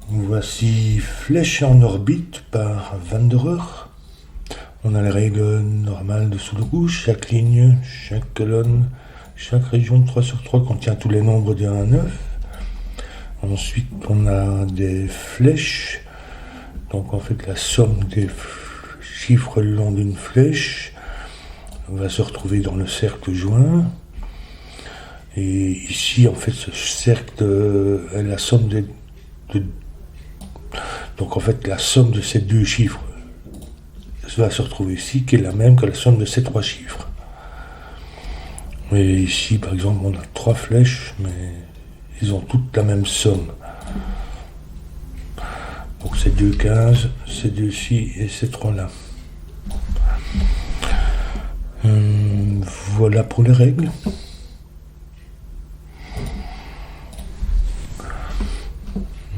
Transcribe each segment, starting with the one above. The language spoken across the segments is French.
Voici Flèche en orbite par Wanderer. On a les règles normales dessous le rouge. Chaque ligne, chaque colonne, chaque région de 3/3 contient tous les nombres de 1 à 9. Ensuite, on a des flèches. Donc en fait, la somme des chiffres le long d'une flèche va se retrouver dans le cercle joint. Et ici, en fait, ce cercle est la somme donc en fait, la somme de ces deux chiffres va se retrouver ici, qui est la même que la somme de ces trois chiffres. Et ici, par exemple, on a 3 flèches, mais ils ont toutes la même somme. Donc c'est 2 15, ces deux-ci et ces 3-là. Voilà pour les règles.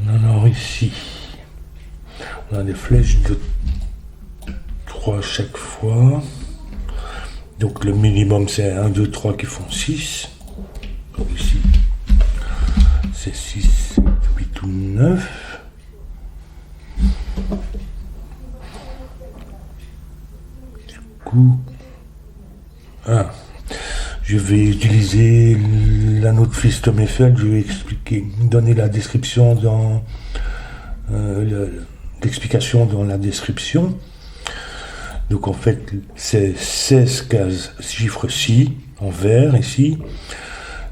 Alors ici, on a des flèches de 3 chaque fois. Donc le minimum c'est 1, 2, 3 qui font 6. Donc ici, c'est 6, 8 ou 9. Du coup, je vais utiliser l'anneau de Pfist-Eiffel. Je vais donner la description dans l'explication dans la description. Donc en fait, ces 16 cases chiffres ci, en vert ici,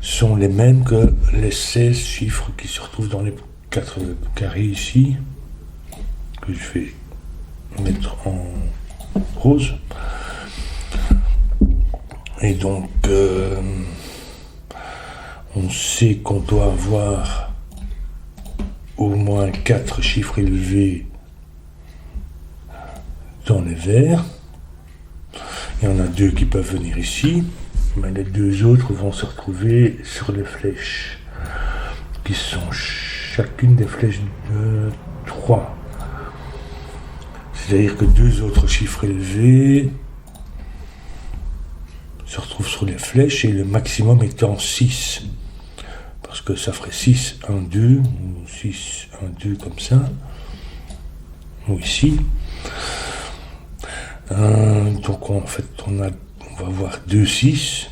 sont les mêmes que les 16 chiffres qui se retrouvent dans les 4 carrés ici, que je vais mettre en rose. Et donc, on sait qu'on doit avoir au moins 4 chiffres élevés dans les verts. Il y en a 2 qui peuvent venir ici, mais les 2 autres vont se retrouver sur les flèches, qui sont chacune des flèches de 3. C'est-à-dire que 2 autres chiffres élevés se retrouvent sur les flèches, et le maximum étant 6. Parce que ça ferait 6, 1, 2, ou 6, 1, 2, comme ça. Ou ici. Donc en fait, on va avoir 2 6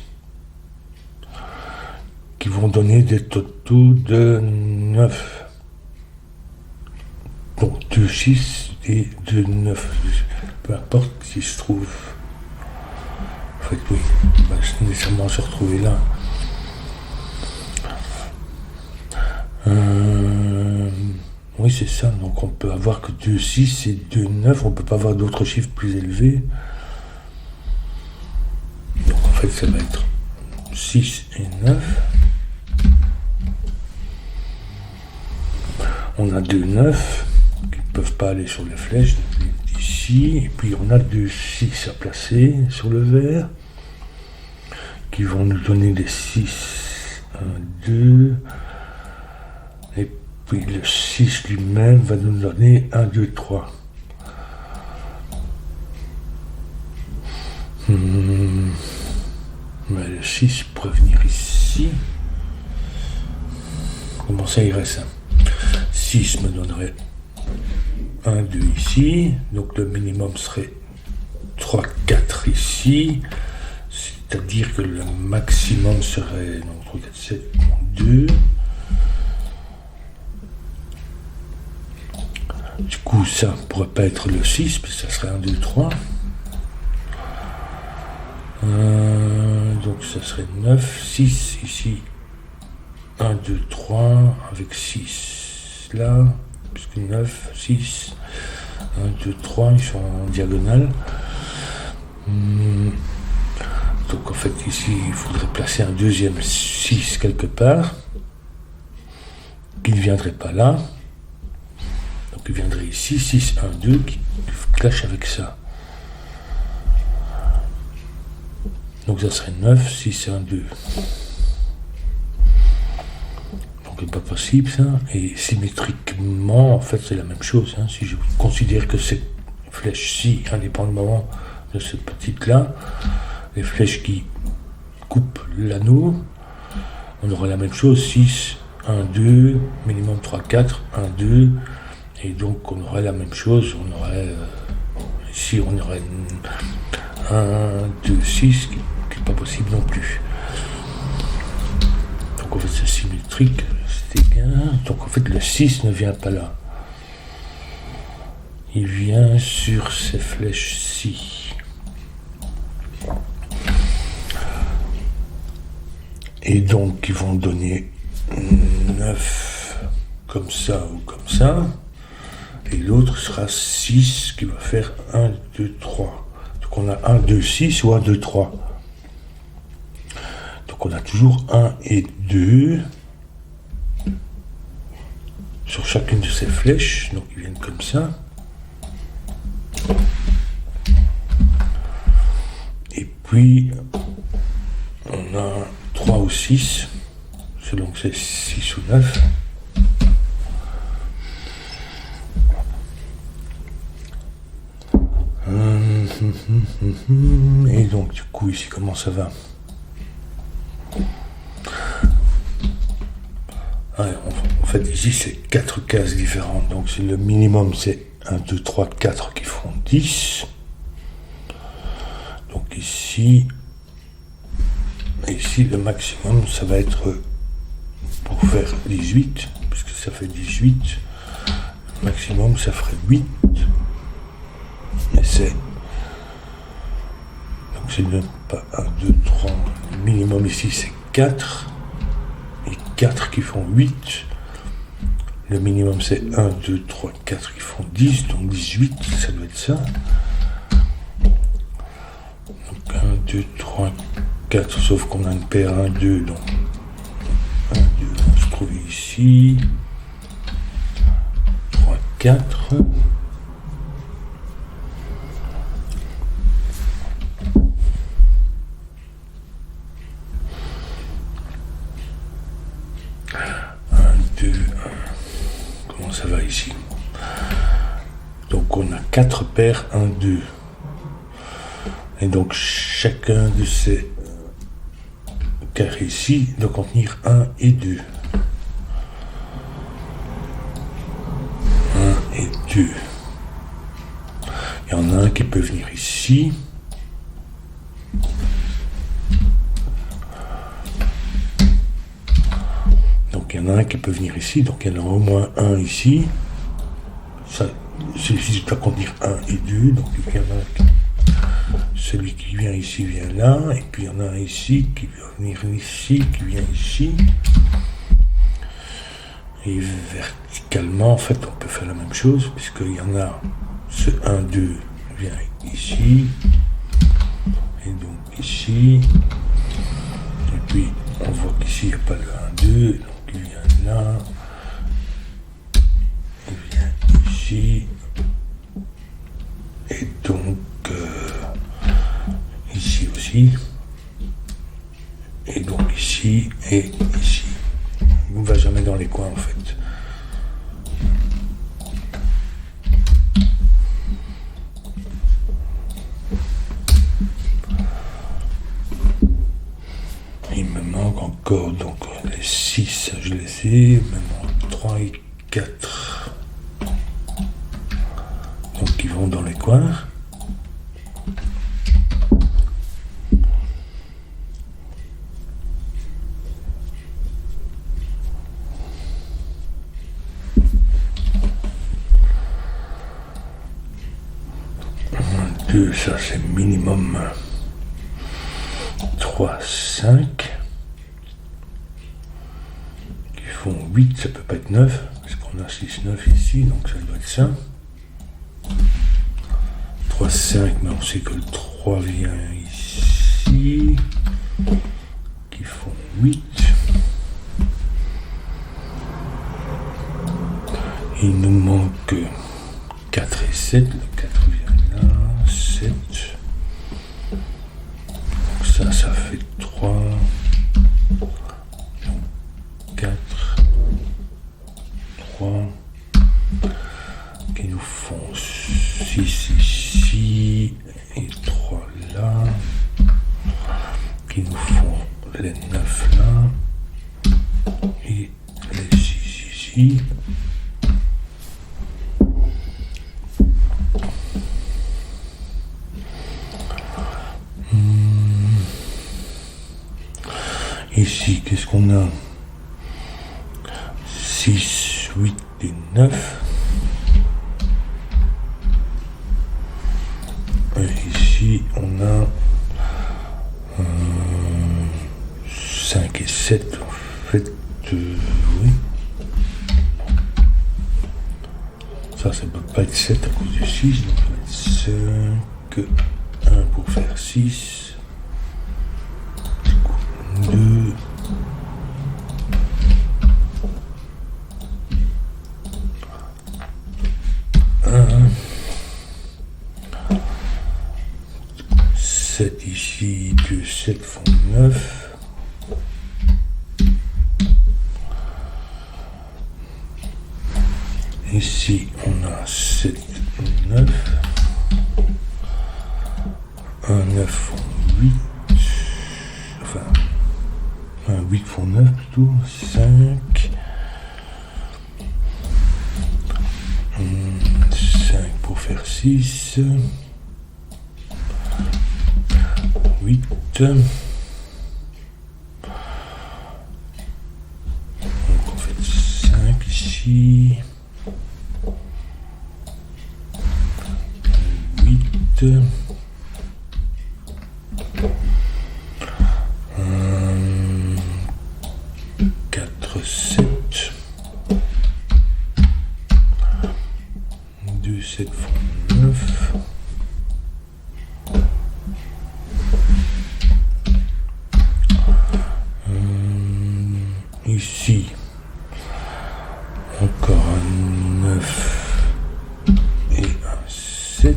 qui vont donner des totaux de 9. Donc 2 6 et 2 9. Peu importe si se trouve. En fait, oui, va nécessairement se retrouver là. Oui, c'est ça. Donc on peut avoir que 2 6 et 2 9. On ne peut pas avoir d'autres chiffres plus élevés. Donc en fait, ça va être 6 et 9. On a 2 9 qui ne peuvent pas aller sur les flèches ici. Et puis on a 2 6 à placer sur le vert, qui vont nous donner des 6, 1, 2. Et puis le 6 lui-même va nous donner 1, 2, 3. Mais le 6 pourrait venir ici. Comment ça irait ça? 6 me donnerait 1, 2 ici. Donc le minimum serait 3, 4 ici. C'est-à-dire que le maximum serait donc 3, 4, 7, 2. Du coup, ça ne pourrait pas être le 6, puis ça serait 1, 2, 3. Donc ça serait 9, 6 ici. 1, 2, 3, avec 6 là, puisque 9, 6, 1, 2, 3, ils sont en diagonale. Donc en fait, ici, il faudrait placer un deuxième 6 quelque part, qui ne viendrait pas là. Donc il viendrait ici, 6, 1, 2, qui clash avec ça. Donc ça serait 9, 6, 1, 2. Donc c'est pas possible ça. Et symétriquement, en fait, c'est la même chose. Hein. Si je considère que cette flèche-ci, indépendamment de cette petite-là, les flèches qui coupent l'anneau, on aura la même chose, 6, 1, 2, minimum 3, 4, 1, 2, Et donc on aurait la même chose, on aurait ici on aurait 1, 2, 6 qui n'est pas possible non plus. Donc en fait c'est symétrique, c'est bien. Donc en fait le 6 ne vient pas là. Il vient sur ces flèches-ci. Et donc ils vont donner 9 comme ça ou comme ça. Et l'autre sera 6 qui va faire 1, 2, 3. Donc on a 1, 2, 6 ou 1, 2, 3. Donc on a toujours 1 et 2 sur chacune de ces flèches. Donc ils viennent comme ça. Et puis on a 3 ou 6, selon que c'est 6 ou 9. Et donc du coup ici comment ça va? En fait ici c'est 4 cases différentes, donc c'est le minimum c'est 1, 2, 3, 4 qui font 10. Donc ici le maximum ça va être pour faire 18, puisque ça fait 18, le maximum ça ferait 8. Et c'est pas 1, 2, 3, le minimum ici c'est 4, et 4 qui font 8, le minimum c'est 1, 2, 3, 4 qui font 10, donc 18, ça doit être ça. Donc 1, 2, 3, 4, sauf qu'on a une paire 1, 2, donc 1, 2, on se trouve ici, 3, 4, ça va ici. Donc on a 4 paires 1, 2. Et donc chacun de ces carrés ici doit contenir 1 et 2. 1 et 2. Il y en a un qui peut venir ici. Il y en a un qui peut venir ici, donc il y en a au moins un ici. Ça, celui-ci doit contenir 1 et 2, donc il y en a celui qui vient ici vient là, et puis il y en a un ici qui va venir ici, qui vient ici. Et verticalement, en fait, on peut faire la même chose, puisqu'il y en a ce 1, 2 vient ici, et donc ici, et puis on voit qu'ici il n'y a pas le 1, 2, il vient là, il vient ici, et donc ici aussi, et donc ici et ici. Il ne va jamais dans les coins en fait. Il me manque encore donc les 6, je les ai, il me manque 3 et 4. Donc ils vont dans les coins. Ça c'est minimum 3, 5 qui font 8, ça peut pas être 9 parce qu'on a 6, 9 ici, donc ça doit être ça. 3, 5, mais on sait que le 3 vient ici, qui font 8. Il nous manque 4 et 7, le 4 vient là, 7. Donc ça fait 3, 4, 3, qui nous font 6 ici, et 3 là, qui nous font les 9 là, et les 6 ici. Ici, qu'est-ce qu'on a? 6, 8 et 9. Et ici, on a 5 et 7. En fait, oui. Ça peut pas être 7 à cause du 6. Donc ça va être 5. 1 pour faire 6. 2. 7 ici, 2, 7 font 9. Ici, on a 7, 9. 1, 9 font 8. Enfin, 1, 8 font 9 plutôt. 5. 5 pour faire 6. 8. Donc on fait 5 ici. 8. 4, 7. 2, 7 font 9. Ici, encore un 9 et un 7.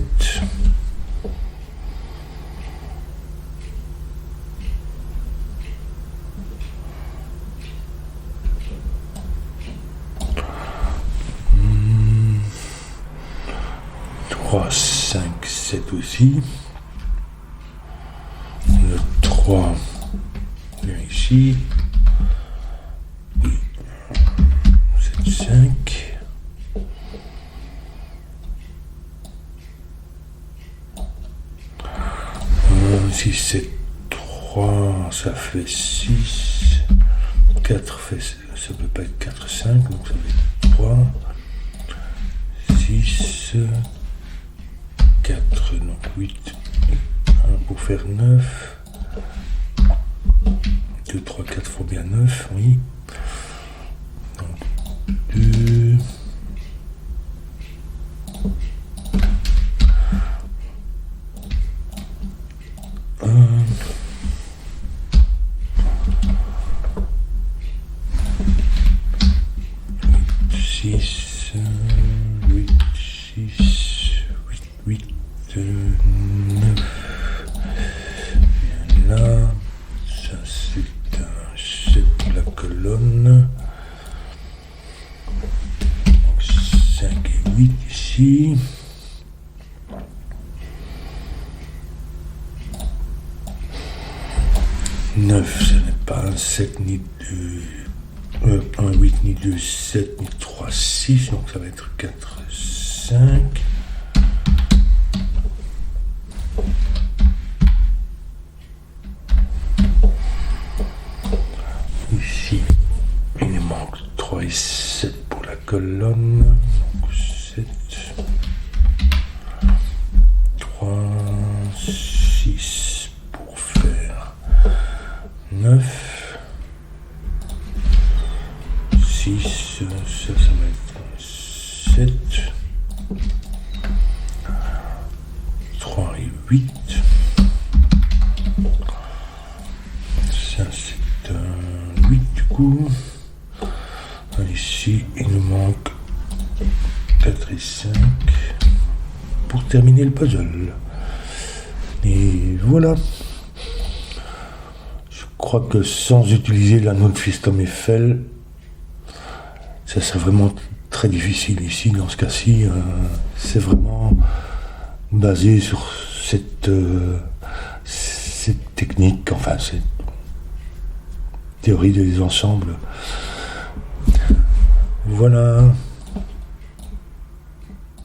Trois, 5, 7 aussi. Le 3 vient ici. 5. Si c'est 3, ça fait 6. 4 fait, ça peut pas être 4, 5, donc ça fait 3. 6. 4, donc 8. 1 pour faire 9. 2, 3, 4 faut bien 9, oui. 2. 1. 6. 8, 6. 8, 9. Bien là. Ça c'est un 7 pour la colonne. 5 et 8 ici. 9, ce n'est pas un 7 ni 2. Un 8 ni 2, 7 ni 3, 6. Donc ça va être 4, 5. Ici, il nous manque 3 et 7 pour la colonne. Donc 7. 3, 6 pour faire 9. 6, ça va être 7. 3 et 8. Ça c'est un 8 du coup. Ici il nous manque 4 et 5 pour terminer le puzzle. Et voilà. Je crois que sans utiliser l'anneau de Fiston Eiffel, ça serait vraiment très difficile ici, dans ce cas-ci. C'est vraiment basé sur cette technique, enfin cette théorie des ensembles. Voilà.